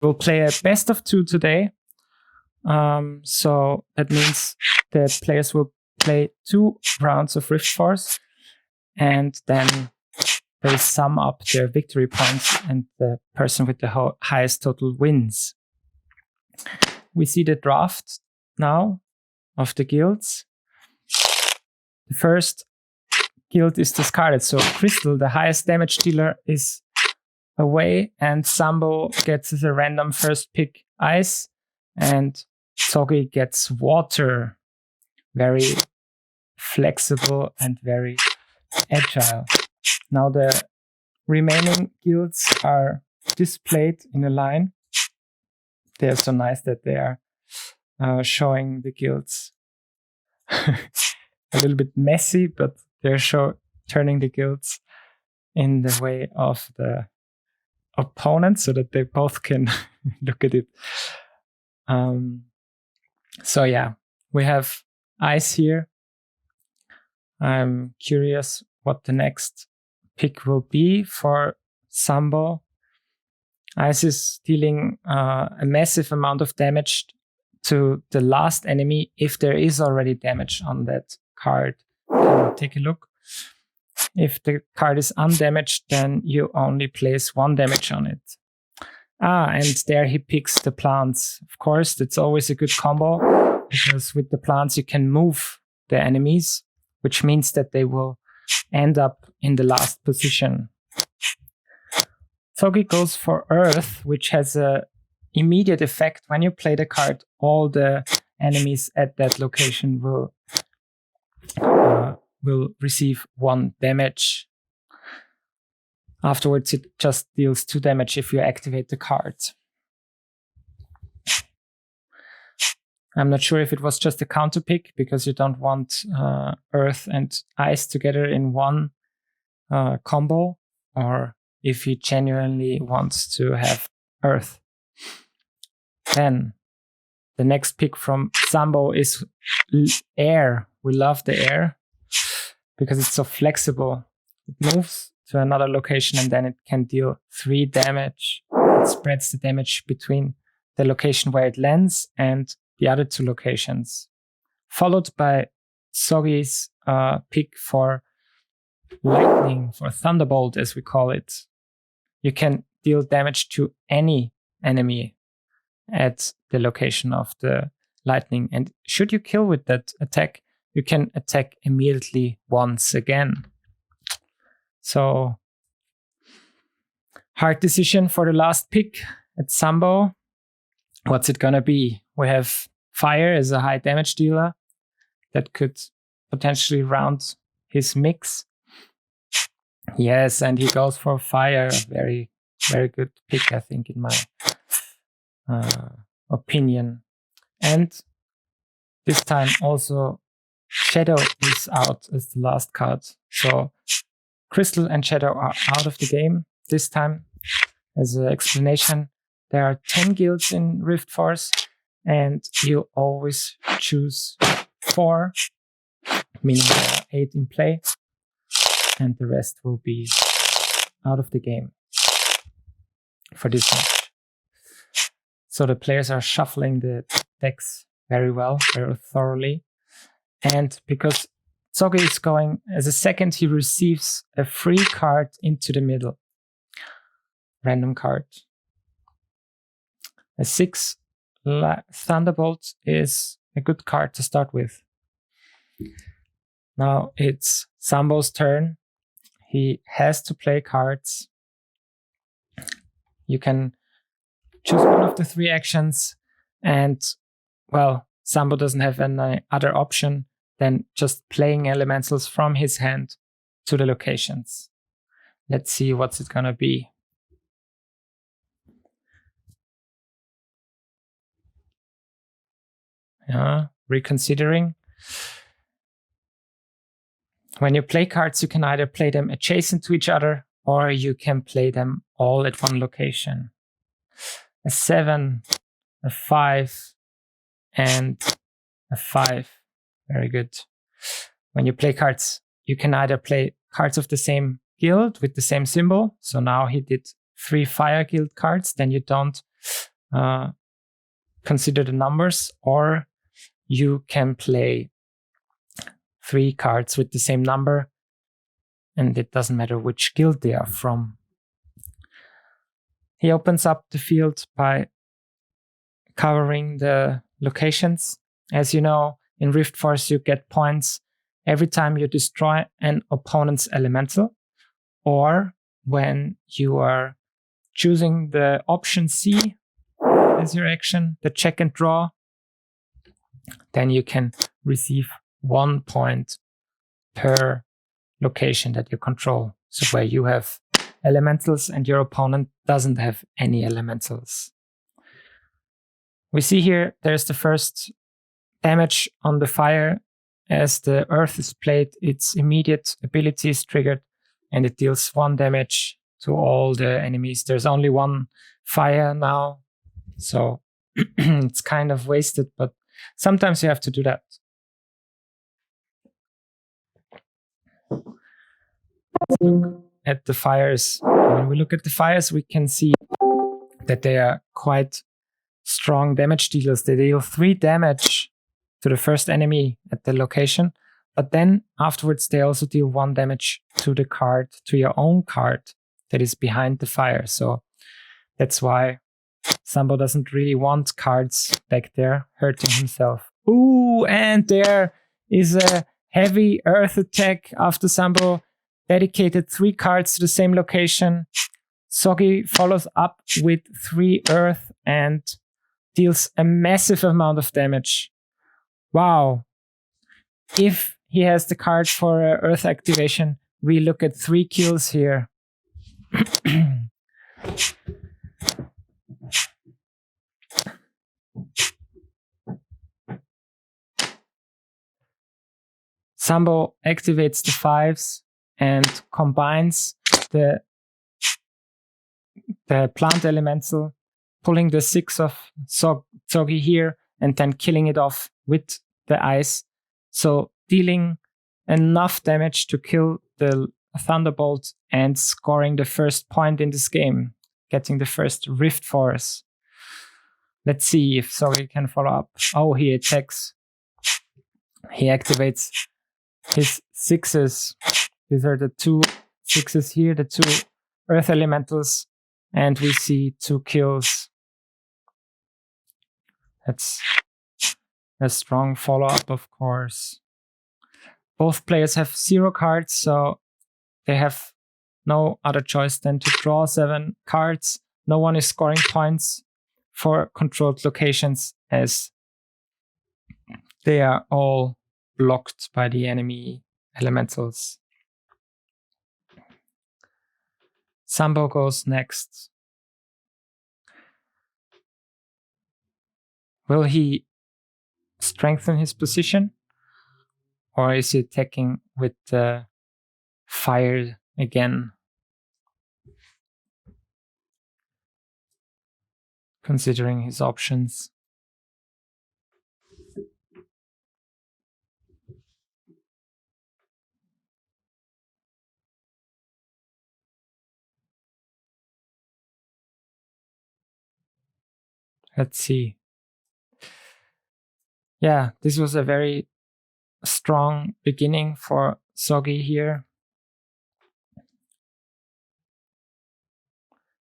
We'll play a best of 2 today. So that means the players will play 2 rounds of Riftforce, and then they sum up their victory points, and the person with the highest total wins. We see the draft now of the guilds. The first guild is discarded. So Crystal, the highest damage dealer, is away, and Zambo gets as a random first pick ice, and Zoggi gets water. Very flexible and very agile. Now the remaining guilds are displayed in a line. They are so nice that they are showing the guilds. A little bit messy, but they're turning the guilds in the way of the opponent so that they both can look at it. So yeah, we have ice here. I'm curious what the next pick will be for Zambo. Ice is dealing a massive amount of damage to the last enemy if there is already damage on that card. Take a look. If the card is undamaged, then you only place 1 damage on it. And there he picks the plants. Of course, that's always a good combo, because with the plants you can move the enemies, which means that they will end up in the last position. Zoggi goes for Earth, which has an immediate effect. When you play the card, all the enemies at that location will receive 1 damage. Afterwards, it just deals 2 damage if you activate the card. I'm not sure if it was just a counter pick, because you don't want Earth and Ice together in one combo, or if he genuinely wants to have Earth. Then the next pick from Zambo is Air. We love the Air because it's so flexible. It moves to another location and then it can deal 3 damage. It spreads the damage between the location where it lands and the other 2 locations. Followed by Zoggi's pick for Lightning, for Thunderbolt as we call it. You can deal damage to any enemy at the location of the lightning. And should you kill with that attack, you can attack immediately once again. So, hard decision for the last pick at Zambo. What's it gonna be? We have Fire as a high damage dealer that could potentially round his mix. Yes, and he goes for Fire. Very, very good pick, I think, in my opinion. And this time also Shadow is out as the last card. So Crystal and Shadow are out of the game this time. As an explanation, there are 10 guilds in Riftforce, and you always choose 4, meaning there are 8 in play, and the rest will be out of the game for this match. So the players are shuffling the decks very well, very thoroughly. And because Zoggi is going as a second, he receives a free card into the middle. Random card. A 6 Thunderbolt is a good card to start with. Now it's Zambo's turn. He has to play cards. You can choose one of the 3 actions, and, well, Zambo doesn't have any other option than just playing elementals from his hand to the locations. Let's see what's it gonna be. Reconsidering. When you play cards, you can either play them adjacent to each other, or you can play them all at one location. A 7, a 5, and a 5. Very good. When you play cards, you can either play cards of the same guild with the same symbol. So now he did 3 Fire Guild cards. Then you don't consider the numbers, or you can play 3 cards with the same number, and it doesn't matter which guild they are from. He opens up the field by covering the locations. As you know, in Riftforce, you get points every time you destroy an opponent's elemental, or when you are choosing the option C as your action, the check and draw, then you can receive 1 point per location that you control. So where you have elementals and your opponent doesn't have any elementals. We see here there's the first damage on the fire. As the earth is played, its immediate ability is triggered and it deals 1 damage to all the enemies. There's only 1 fire now, so it's kind of wasted, but sometimes you have to do that. Let's look at the fires. When we look at the fires, we can see that they are quite strong damage dealers. They deal 3 damage to the first enemy at the location, but then afterwards they also deal 1 damage to the card, to your own card that is behind the fire. So that's why Zambo doesn't really want cards back there hurting himself. Ooh, and there is a heavy earth attack after Zambo dedicated 3 cards to the same location. Zoggi follows up with 3 earth and deals a massive amount of damage. Wow. If he has the card for earth activation, we look at 3 kills here. Zambo activates the 5s and combines the plant elemental, pulling the 6 of Zoggi here and then killing it off with the ice. So dealing enough damage to kill the Thunderbolt and scoring the first point in this game, getting the first Riftforce. Let's see if Zoggi can follow up. Oh, he attacks. He activates his 6s. These are the 2 6s here, the 2 earth elementals, and we see 2 kills. That's a strong follow-up, of course. Both players have 0 cards, so they have no other choice than to draw 7 cards. No one is scoring points for controlled locations, as they are all blocked by the enemy elementals. Zambo goes next. Will he strengthen his position, or is he attacking with the fire again? Considering his options. Let's see. Yeah, this was a very strong beginning for Zoggi here.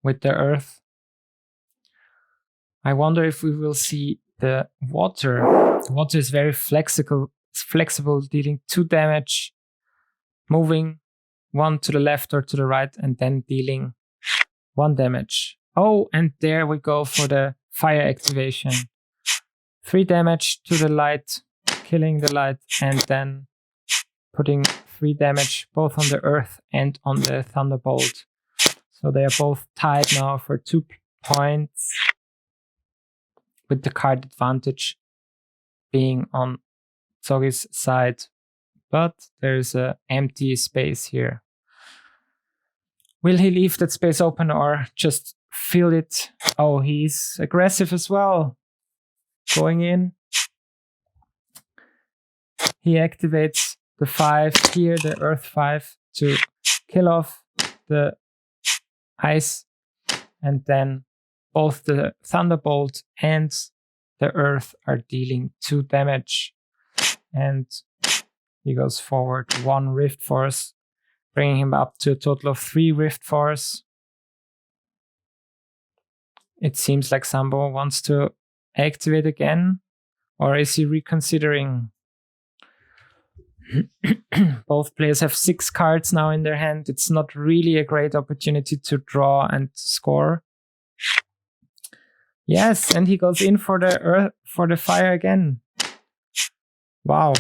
With the earth. I wonder if we will see the water. The water is very flexible, dealing 2 damage, moving 1 to the left or to the right, and then dealing 1 damage. Oh, and there we go for the fire activation. 3 damage to the light, killing the light, and then putting 3 damage both on the earth and on the Thunderbolt. So they are both tied now for 2 points, with the card advantage being on Zoggi's side. But there's an empty space here. Will he leave that space open or just fill it? Oh, he's aggressive as well. Going in. He activates the 5 here, the Earth 5, to kill off the ice, and then both the Thunderbolt and the Earth are dealing 2 damage. And he goes forward 1 Rift Force, bringing him up to a total of 3 Rift Force. It seems like Zambo wants to activate again, or is he reconsidering? Both players have 6 cards now in their hand. It's not really a great opportunity to draw and score. Yes, and he goes in for the earth, for the fire again. Wow.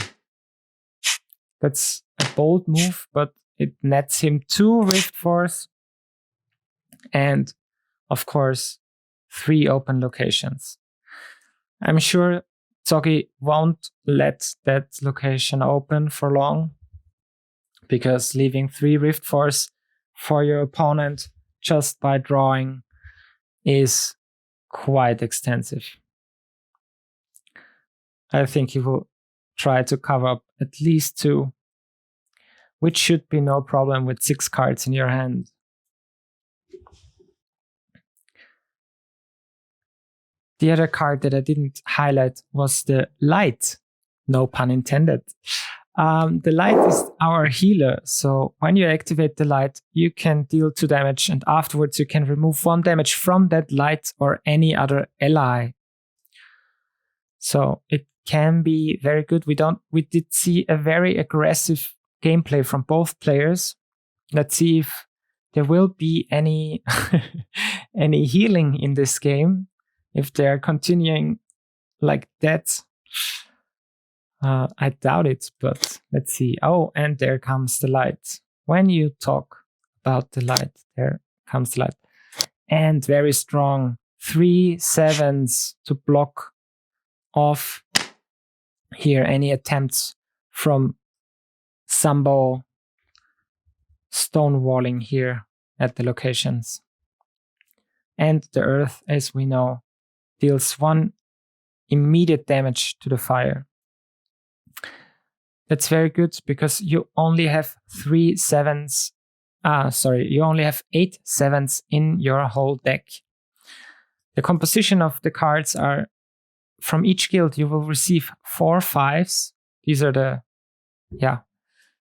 That's a bold move, but it nets him 2 Rift Force and, of course, 3 open locations. I'm sure Zoggi won't let that location open for long, because leaving 3 Rift Force for your opponent just by drawing is quite extensive. I think he will try to cover up at least 2, which should be no problem with 6 cards in your hand. The other card that I didn't highlight was the light. No pun intended. The light is our healer. So when you activate the light, you can deal 2 damage, and afterwards you can remove 1 damage from that light or any other ally. So it can be very good. We did see a very aggressive gameplay from both players. Let's see if there will be any any healing in this game. If they're continuing like that, I doubt it, but let's see. Oh, and there comes the light. When you talk about the light, there comes the light. And very strong 3 7s to block off here any attempts from Zambo stonewalling here at the locations. And the earth, as we know, deals 1 immediate damage to the fire. That's very good, because you only have 3 7s. You only have 8 7s in your whole deck. The composition of the cards are, from each guild you will receive 4 5s. These are the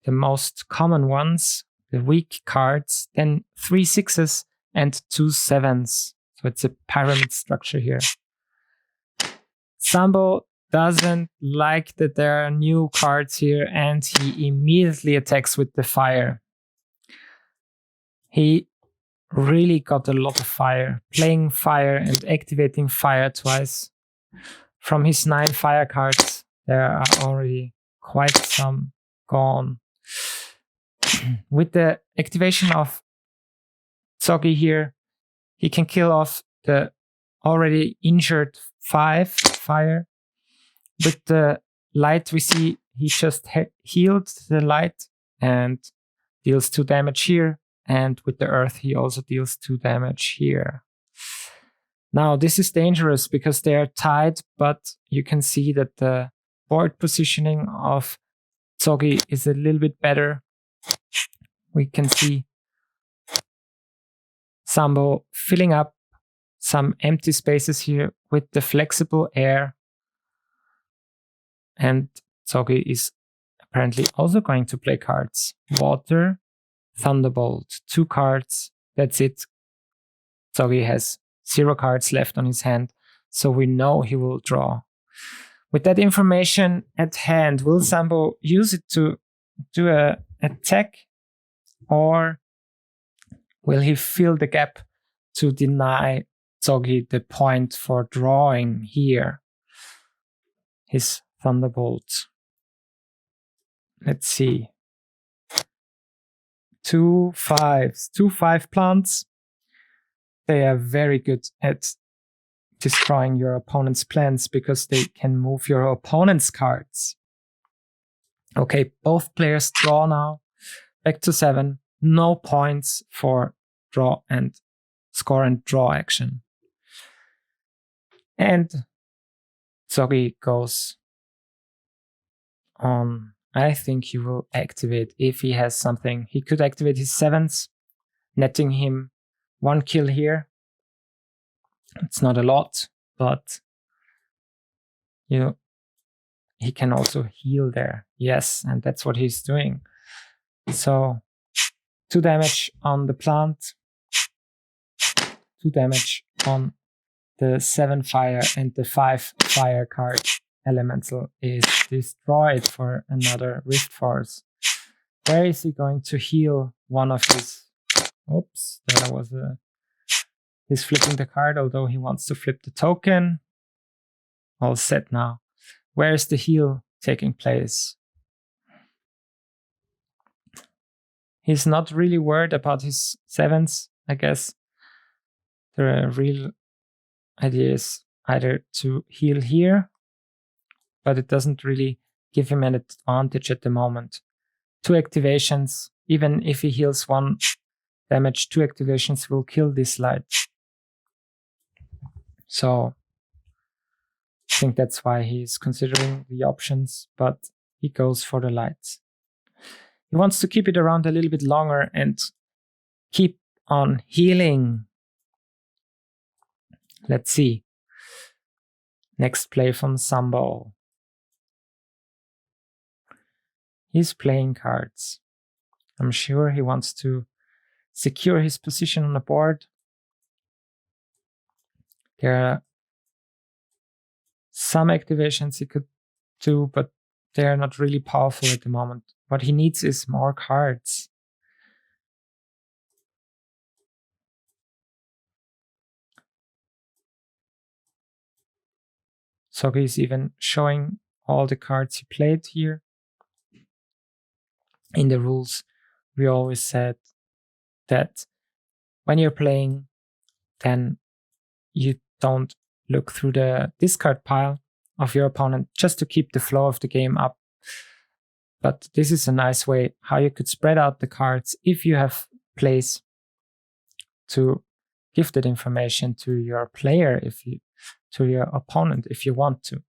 most common ones, the weak cards, then 3 6s and 2 7s. So it's a pyramid structure here. Zambo doesn't like that there are new cards here, and he immediately attacks with the fire. He really got a lot of fire, playing fire and activating fire twice. From his 9 fire cards, there are already quite some gone. With the activation of Zoggi here, he can kill off the already injured 5 fire. With the light, we see he just healed the light and deals 2 damage here. And with the earth, he also deals 2 damage here. Now, this is dangerous because they are tied, but you can see that the board positioning of Zoggi is a little bit better. We can see Zambo filling up some empty spaces here with the flexible air. And Zoggi is apparently also going to play cards. Water, Thunderbolt, 2 cards. That's it. Zoggi has 0 cards left on his hand, so we know he will draw. With that information at hand, will Zambo use it to do an attack, or will he fill the gap to deny Zoggi the point for drawing here? His Thunderbolt. Let's see. 2 5s. 2 5 plants. They are very good at destroying your opponent's plans because they can move your opponent's cards. Okay, both players draw now. Back to 7. No points for draw and score and draw action. And Zoggi goes on. I think he will activate if he has something. He could activate his 7s, netting him 1 kill here. It's not a lot, but he can also heal there. Yes, and that's what he's doing. So 2 damage on the plant, 2 damage on the 7 fire, and the 5 fire card elemental is destroyed for another Riftforce. Where is he going to heal one of his... Oops, there was a... He's flipping the card, although he wants to flip the token. All set now. Where is the heal taking place? He's not really worried about his 7s, I guess. The real idea is either to heal here, but it doesn't really give him an advantage at the moment. 2 activations, even if he heals 1 damage, 2 activations will kill this light. So I think that's why he's considering the options, but he goes for the lights. He wants to keep it around a little bit longer and keep on healing. Let's see. Next play from Zambo. He's playing cards. I'm sure he wants to secure his position on the board. There are some activations he could do, but they are not really powerful at the moment. What he needs is more cards. Zoggi is even showing all the cards he played here. In the rules, we always said that when you're playing, then you don't look through the discard pile of your opponent just to keep the flow of the game up. But this is a nice way how you could spread out the cards if you have plays to give that information to your player, to your opponent, if you want to.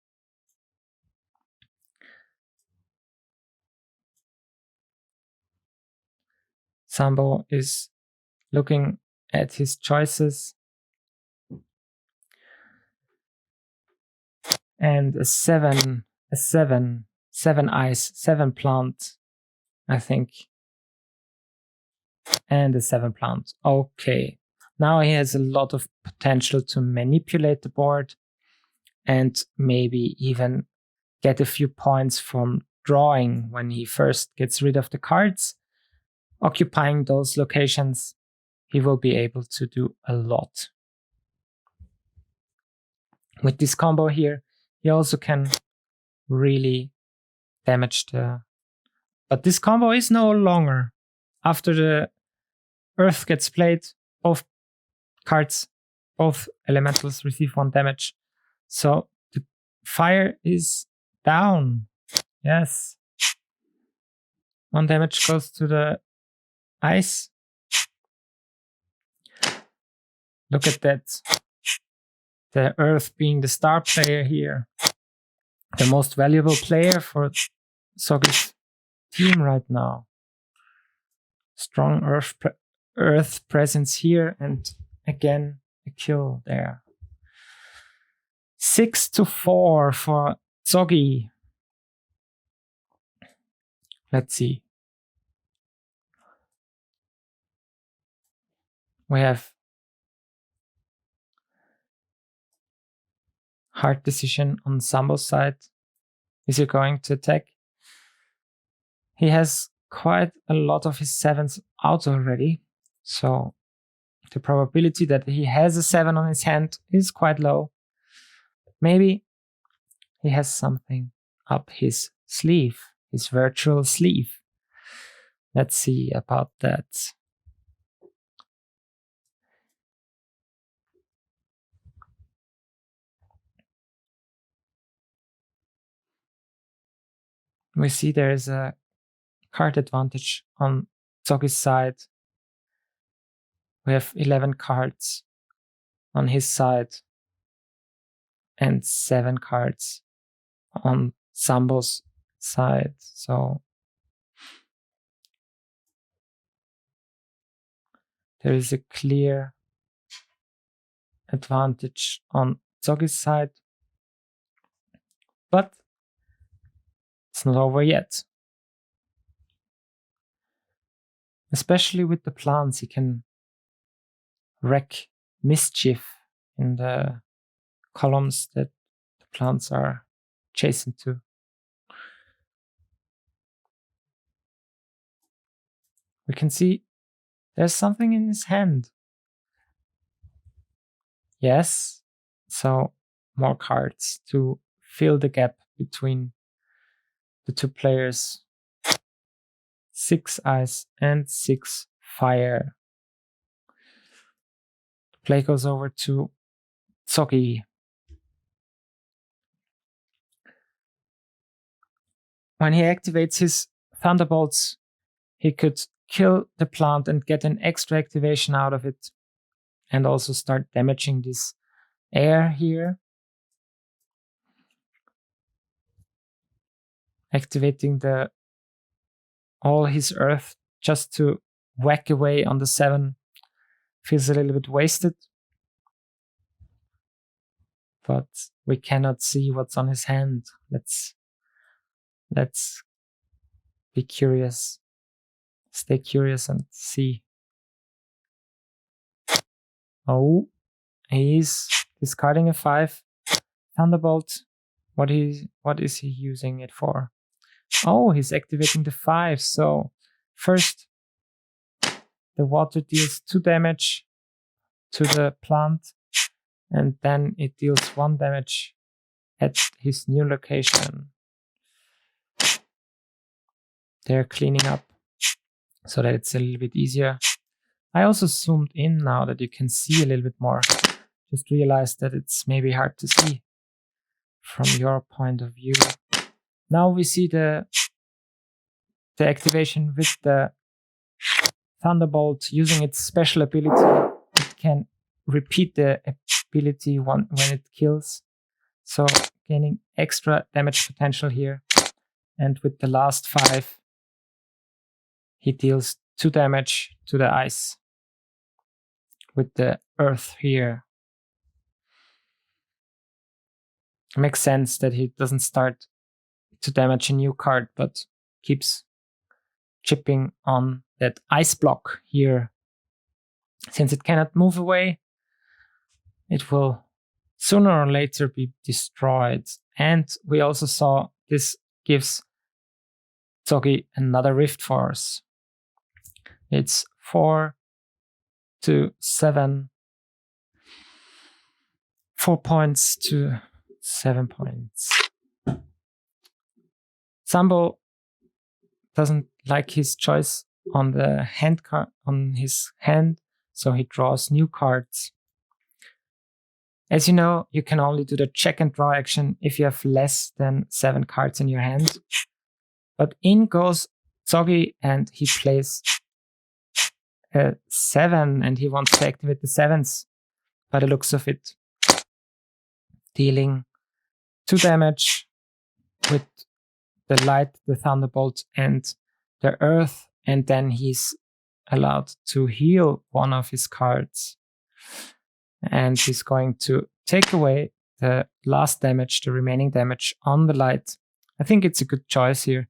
Zambo is looking at his choices. And a 7 ice, 7 plant, I think. And a 7 plant. Okay. Now he has a lot of potential to manipulate the board and maybe even get a few points from drawing when he first gets rid of the cards. Occupying those locations, he will be able to do a lot. With this combo here, he also can really damage the... But this combo is no longer. After the Earth gets played, both cards, both elementals receive 1 damage. So the fire is down. Yes. 1 damage goes to the ice. Look at that. The Earth being the star player here. The most valuable player for Zoggi's team right now. Strong Earth presence here, and again a kill there. 6-4 for Zoggi. Let's see. We have hard decision on Zambo's side. Is he going to attack? He has quite a lot of his 7s out already, so the probability that he has a 7 on his hand is quite low. Maybe he has something up his sleeve, his virtual sleeve. Let's see about that. We see there is a card advantage on Zoggi's side. We have 11 cards on his side and 7 cards on Zambo's side. So there is a clear advantage on Zoggi's side. But it's not over yet. Especially with the plants, he can wreak mischief in the columns that the plants are adjacent to. We can see there's something in his hand. Yes, so more cards to fill the gap between the two players. 6 ice and 6 fire. The play goes over to Zoggi. When he activates his thunderbolts, he could kill the plant and get an extra activation out of it, and also start damaging this air here. Activating all his earth just to whack away on the 7 feels a little bit wasted. But we cannot see what's on his hand. Let's be curious. Stay curious and see. Oh, he's discarding a 5 thunderbolt. What is he using it for? Oh, he's activating the 5. So first, the water deals 2 damage to the plant, and then it deals 1 damage at his new location. They're cleaning up so that it's a little bit easier. I also zoomed in now that you can see a little bit more. Just realized that it's maybe hard to see from your point of view. Now we see the activation with the Thunderbolt using its special ability. It can repeat the ability when it kills. So gaining extra damage potential here. And with the last 5, he deals 2 damage to the ice with the earth here. It makes sense that he doesn't start to damage a new card, but keeps chipping on that ice block here. Since it cannot move away, it will sooner or later be destroyed. And we also saw this gives Zoggi another Riftforce. It's 4 to 7. 4 points to 7 points. Zambo doesn't like his choice on the hand card on his hand, so he draws new cards. As you know, you can only do the check and draw action if you have less than 7 cards in your hand. But in goes Zoggi and he plays a 7 and he wants to activate the 7s by the looks of it. Dealing 2 damage with the light, the thunderbolt, and the earth, and then he's allowed to heal one of his cards. And he's going to take away the last damage, the remaining damage on the light. I think it's a good choice here,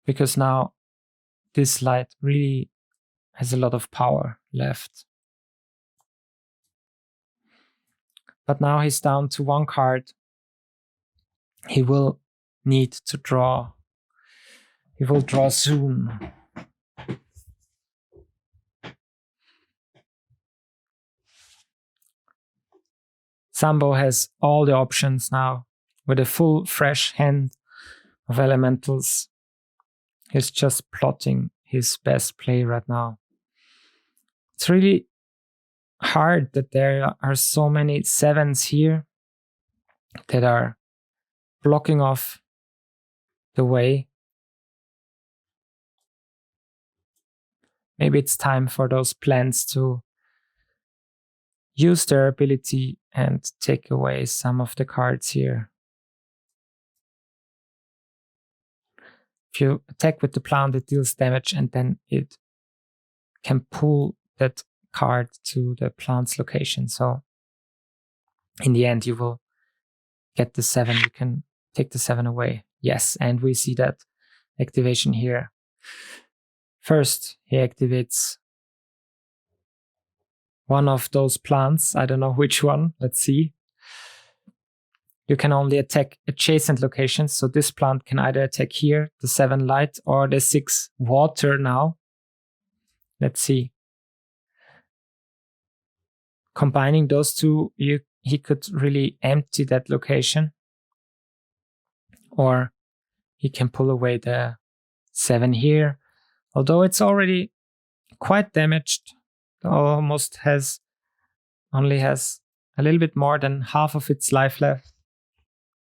because now this light really has a lot of power left. But now he's down to 1 card. He will need to draw. He will draw soon. Zambo has all the options now with a full fresh hand of elementals. He's just plotting his best play right now. It's really hard that there are so many 7s here that are blocking off the way. Maybe it's time for those plants to use their ability and take away some of the cards here. If you attack with the plant, it deals damage and then it can pull that card to the plant's location. So in the end, you will get the 7. You can take the 7 away. Yes, and we see that activation here. First, he activates one of those plants. I don't know which one. Let's see. You can only attack adjacent locations. So this plant can either attack here, the 7 light, or the 6 water now. Let's see. Combining those two, he could really empty that location. Or he can pull away the 7 here. Although it's already quite damaged. Almost only has a little bit more than half of its life left.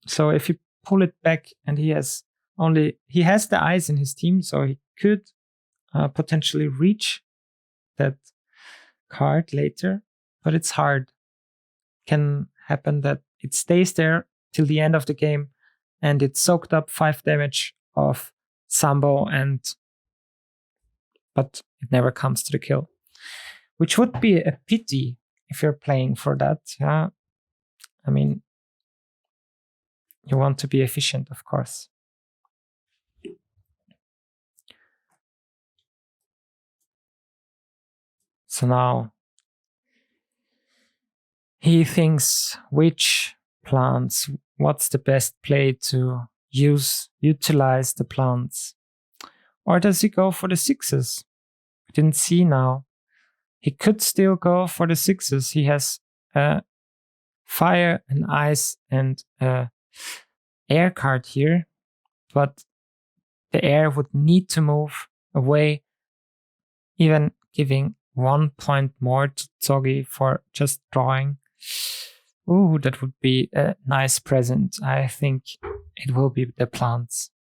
So if you pull it back, and he has the eyes in his team, so he could potentially reach that card later, but it's hard. Can happen that it stays there till the end of the game, and it soaked up 5 damage of Zambo, but it never comes to the kill, which would be a pity if you're playing for that. Yeah, I mean, you want to be efficient, of course. So now he thinks which plants, what's the best play to utilize the plants. Or does he go for the 6s? We didn't see now. He could still go for the 6s. He has fire and ice and air card here, but the air would need to move away, even giving 1 point more to Zoggi for just drawing. Ooh, that would be a nice present. I think it will be the plants.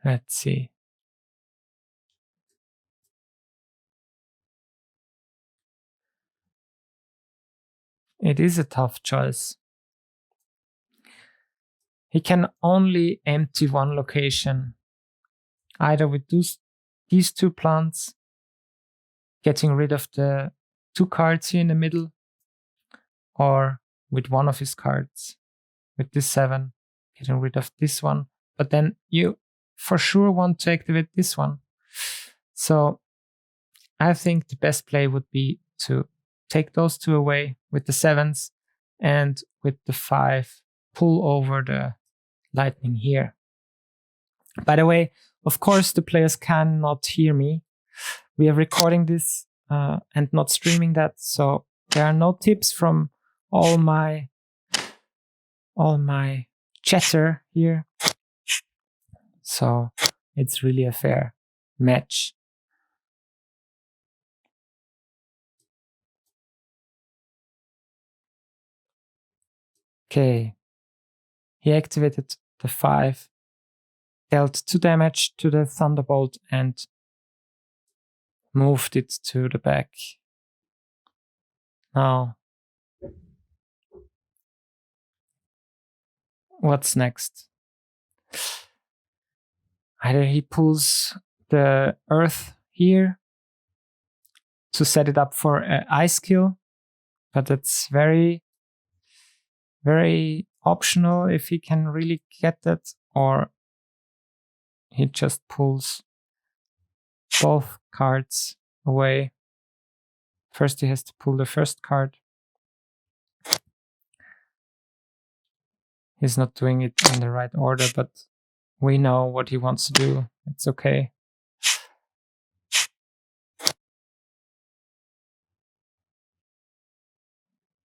Let's see. It is a tough choice. He can only empty 1 location, either with these 2 plants, getting rid of the 2 cards here in the middle, or with 1 of his cards, with this 7, getting rid of this one. But then you for sure want to activate this one. So I think the best play would be to take those 2 away with the 7s, and with the 5 pull over the lightning here. By the way, of course, the players cannot hear me. We are recording this and not streaming that, so there are no tips from all my chatter here. So it's really a fair match. Okay, he activated the 5, dealt 2 damage to the Thunderbolt, and moved it to the back. Now, what's next? Either he pulls the Earth here to set it up for an ice kill, but that's very, very optional if he can really get that, or he just pulls both cards away. First he has to pull the first card. He's not doing it in the right order, but we know what he wants to do. It's okay.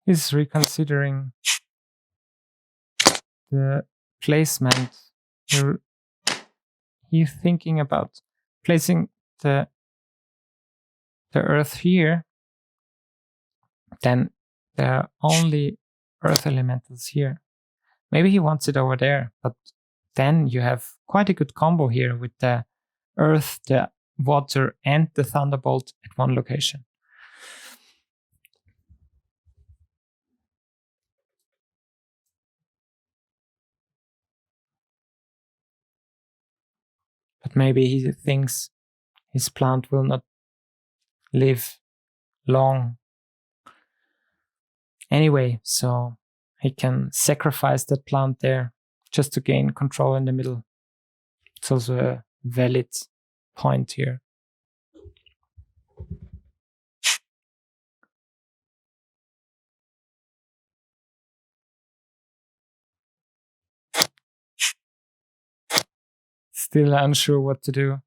He's reconsidering the placement. He's thinking about placing the Earth here. Then there are only Earth elementals here. Maybe he wants it over there, but then you have quite a good combo here with the Earth, the Water, and the Thunderbolt at 1 location. But maybe he thinks his plant will not live long. Anyway, so he can sacrifice that plant there just to gain control in the middle. It's also a valid point here. Still unsure what to do.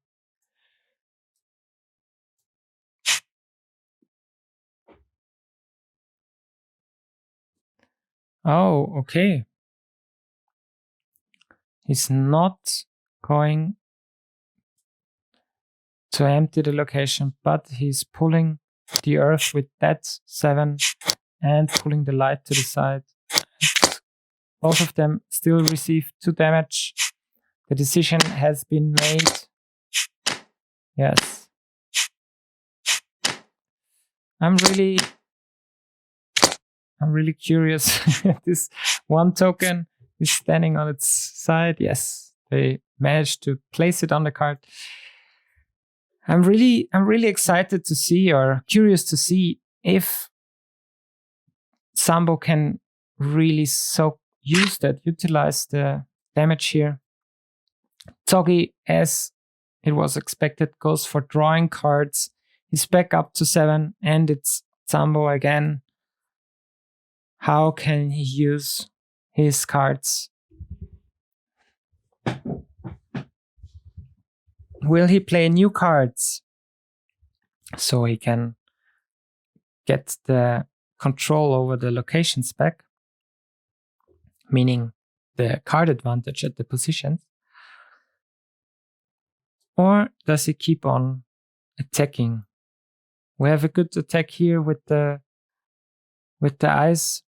Oh, okay. He's not going to empty the location, but he's pulling the earth with that 7 and pulling the light to the side. Both of them still receive 2 damage. The decision has been made. Yes. I'm really curious. This one token is standing on its side. Yes, they managed to place it on the card. I'm really excited to see, or curious to see, if Zambo can really utilize the damage here. Zoggi, as it was expected, goes for drawing cards. He's back up to 7, and it's Zambo again. How can he use his cards? Will he play new cards so he can get the control over the locations back, meaning the card advantage at the positions? Or does he keep on attacking? We have a good attack here with the eyes.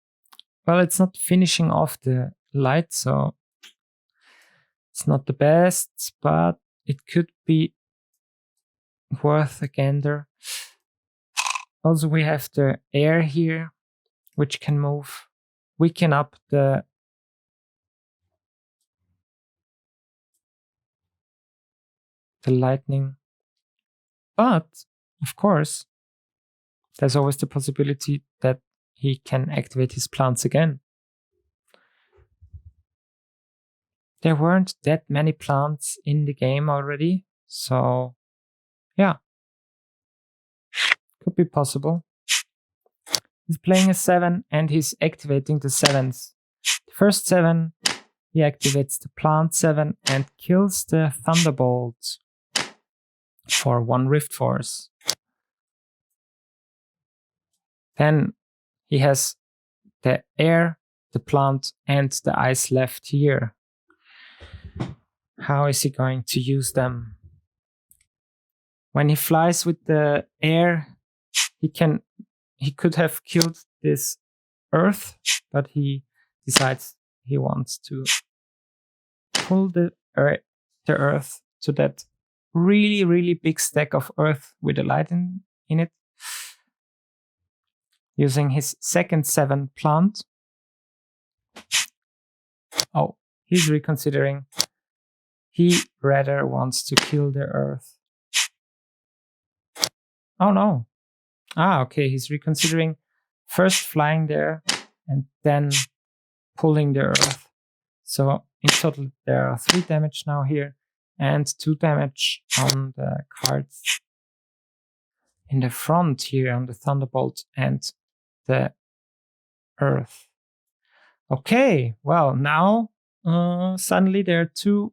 Well, it's not finishing off the light, so it's not the best, but it could be worth a gander. Also, we have the air here, which can move, weaken up the lightning. But, of course, there's always the possibility that he can activate his plants again. There weren't that many plants in the game already, so yeah, could be possible. He's playing a 7 and he's activating the 7s. The first 7, he activates the plant 7 and kills the Thunderbolt for 1 Riftforce. Then he has the air, the plant, and the ice left here. How is he going to use them? When he flies with the air, he could have killed this earth, but he decides he wants to pull the earth to that really big stack of earth with a light in it, using his second 7 plant. Oh, he's reconsidering. He rather wants to kill the earth. Oh no. Okay, he's reconsidering, first flying there and then pulling the earth. So in total there are 3 damage now here and 2 damage on the cards in the front here on the Thunderbolt and the earth. Okay, well now suddenly there are 2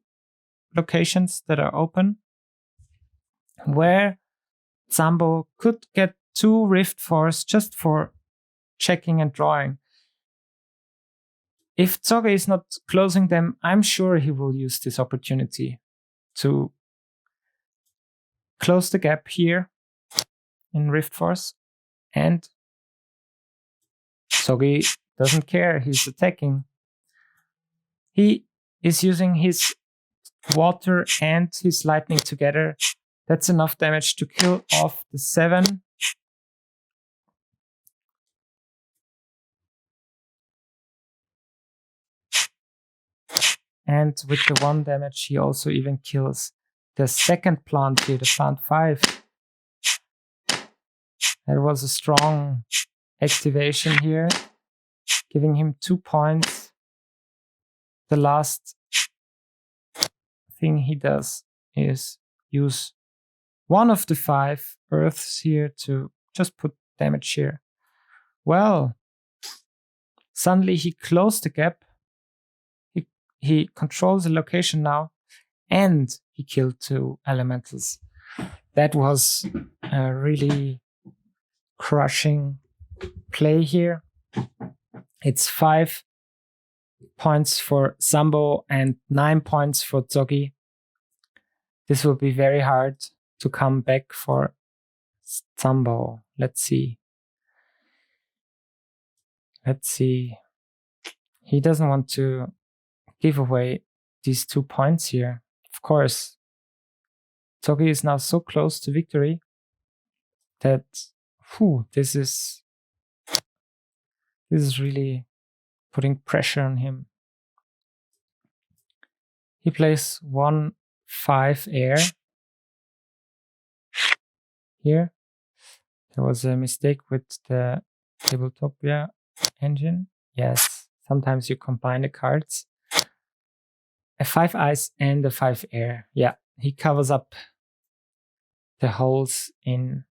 locations that are open where Zambo could get 2 Riftforce just for checking and drawing. If Zoggi is not closing them, I'm sure he will use this opportunity to close the gap here in Riftforce, and Zoggi doesn't care, he's attacking. He is using his water and his lightning together. That's enough damage to kill off the 7. And with the 1 damage, he also even kills the second plant here, the plant 5. That was a strong activation here, giving him 2 points. The last thing he does is use one of the 5 earths here to just put damage here. Well, suddenly he closed the gap. He controls the location now, and he killed 2 elementals. That was a really crushing play here. It's 5 points for Zambo and 9 points for Zoggi. This will be very hard to come back for Zambo. Let's see. He doesn't want to give away these 2 points here. Of course, Zoggi is now so close to victory that this is really putting pressure on him. He plays 1/5 air here. There was a mistake with the Tabletopia engine. Yes, sometimes you combine the cards. A 5 ice and a 5 air. Yeah, he covers up the holes in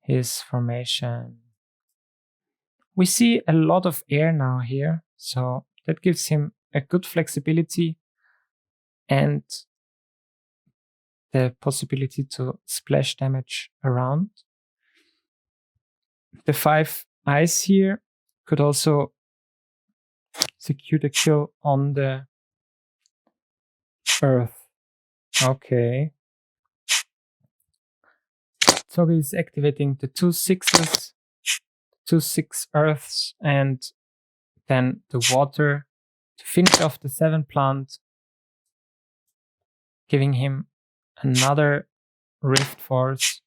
his formation. We see a lot of air now here, so that gives him a good flexibility and the possibility to splash damage around. The 5 ice here could also secure the kill on the earth. Okay. Zoggi is activating the 2 6s, 2 6 earths, and then the water to finish off the 7 plant, giving him another Riftforce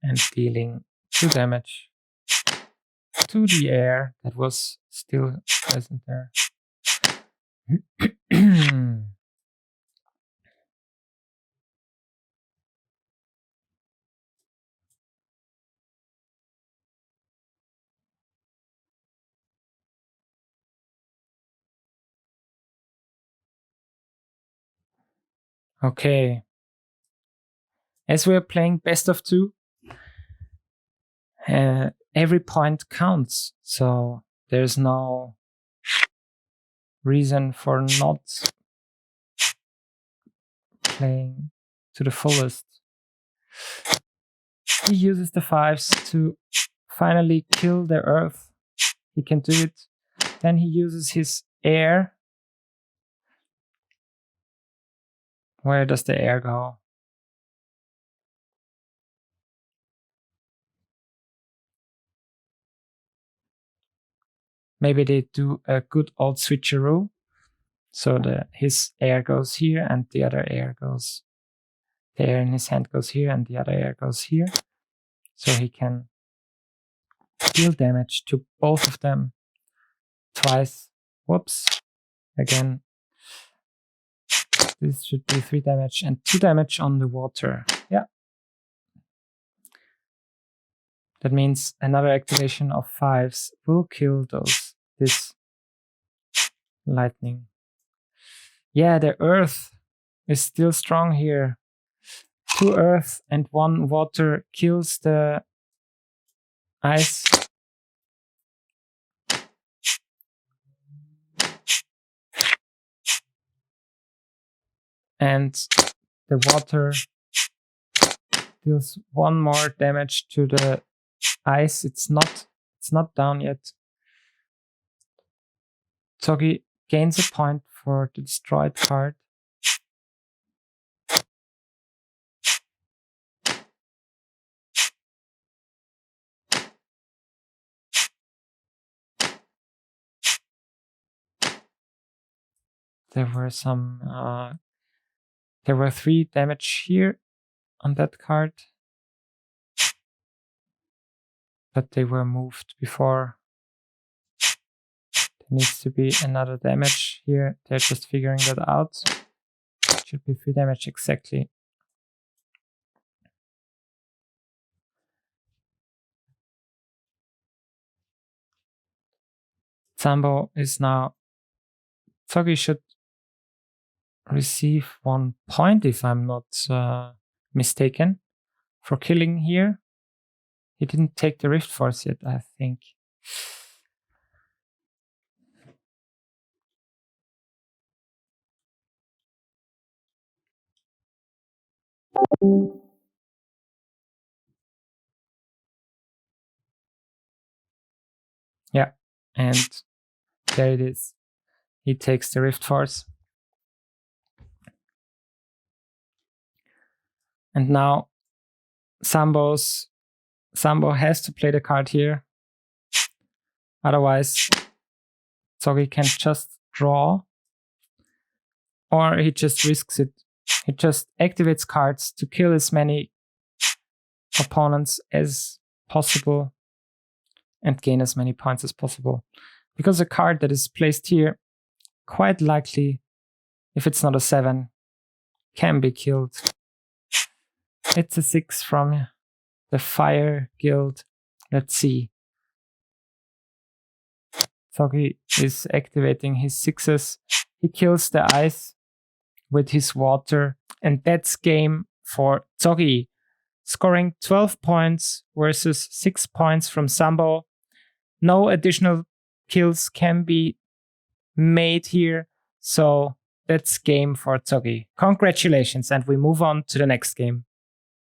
and dealing 2 damage to the air that was still present there. Okay. As we are playing best of 2, every point counts. So there's no reason for not playing to the fullest. He uses the 5s to finally kill the earth. He can do it. Then he uses his air. Where does the air go? Maybe they do a good old switcheroo. So his air goes here and the other air goes. The air in his hand goes here and the other air goes here. So he can deal damage to both of them twice. Whoops. Again. This should be 3 damage and 2 damage on the water. Yeah. That means another activation of 5s will kill this lightning. Yeah, the earth is still strong here. 2 earth and 1 water kills the ice. And the water deals 1 more damage to the ice. It's not down yet. Zoggi gains a point for the destroyed card. There were 3 damage here on that card, but they were moved before. There needs to be another damage here. They're just figuring that out. Should be 3 damage exactly. Zambo is now... Zoggi should receive 1 point, if I'm not mistaken, for killing here. He didn't take the Riftforce yet, I think. Yeah, and there it is. He takes the Riftforce. And now Zambo has to play the card here. Otherwise, Zoggi can just draw. Or he just risks it. He just activates cards to kill as many opponents as possible and gain as many points as possible. Because a card that is placed here, quite likely, if it's not a 7, can be killed. It's a 6 from the Fire Guild. Let's see. Zoggi is activating his 6s. He kills the ice with his water. And that's game for Zoggi. Scoring 12 points versus 6 points from Zambo. No additional kills can be made here. So that's game for Zoggi. Congratulations, and we move on to the next game.